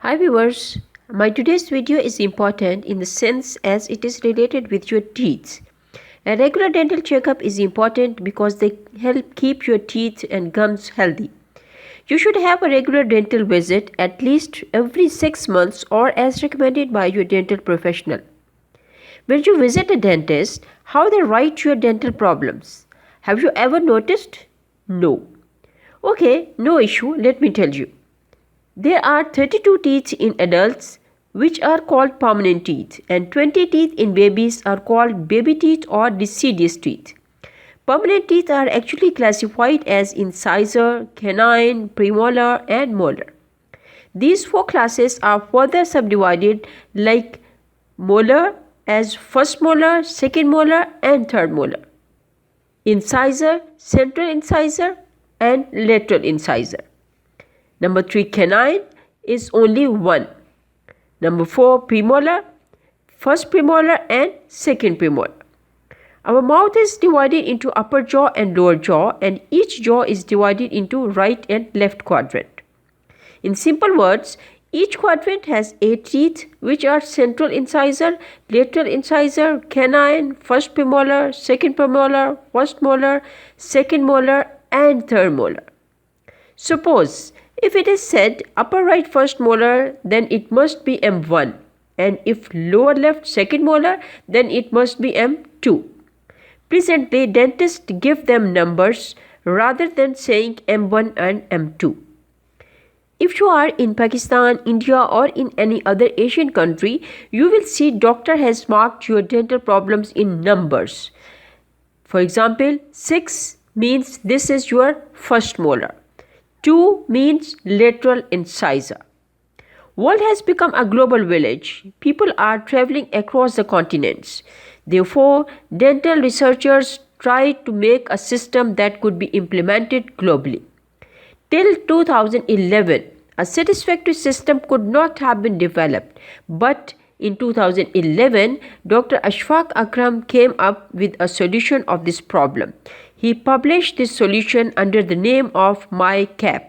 Hi viewers, my today's video is important in the sense as it is related with your teeth. A regular dental checkup is important because they help keep your teeth and gums healthy. You should have a regular dental visit at least every 6 months or as recommended by your dental professional. When you visit a dentist, how they write your dental problems? Have you ever noticed? No. Okay, no issue, let me tell you. There are 32 teeth in adults which are called permanent teeth and 20 teeth in babies are called baby teeth or deciduous teeth. Permanent teeth are actually classified as incisor, canine, premolar and molar. These four classes are further subdivided like molar as first molar, second molar and third molar. Incisor, central incisor and lateral incisor. Number 3, canine is only one. Number 4, premolar, first premolar and second premolar. Our mouth is divided into upper jaw and lower jaw, and each jaw is divided into right and left quadrant. In simple words, each quadrant has 8 teeth which are central incisor, lateral incisor, canine, first premolar, second premolar, first molar, second molar and third molar. Suppose if it is said upper right first molar, then it must be M1, and if lower left second molar, then it must be M2. Presently, dentists give them numbers rather than saying M1 and M2. If you are in Pakistan, India or in any other Asian country, you will see doctor has marked your dental problems in numbers. For example, 6 means this is your first molar. 2 means lateral incisor. World has become a global village. People are traveling across the continents. Therefore, dental researchers tried to make a system that could be implemented globally. Till 2011, a satisfactory system could not have been developed, but in 2011, Dr. Ashfaq Akram came up with a solution of this problem. He published this solution under the name of MyCAP.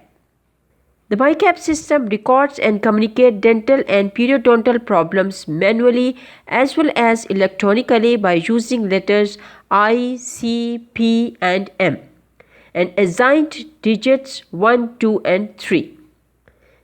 The MyCAP system records and communicates dental and periodontal problems manually as well as electronically by using letters I, C, P and M and assigned digits 1, 2 and 3.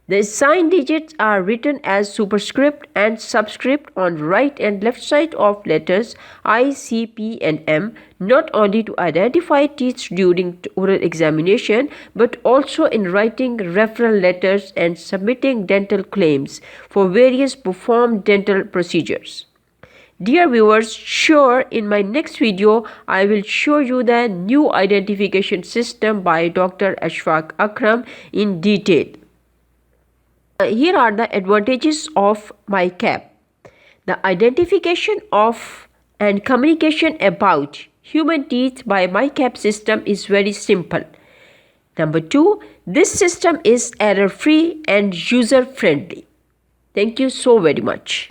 The assigned digits are written as superscript and subscript on right and left side of letters I, C, P and M, not only to identify teeth during oral examination but also in writing referral letters and submitting dental claims for various performed dental procedures. Dear viewers, sure in my next video I will show you the new identification system by Dr. Ashfaq Akram in detail. Here are the advantages of MyCAP. The identification of and communication about human teeth by MyCAP system is very simple. Number 2, this system is error-free and user-friendly. Thank you so very much.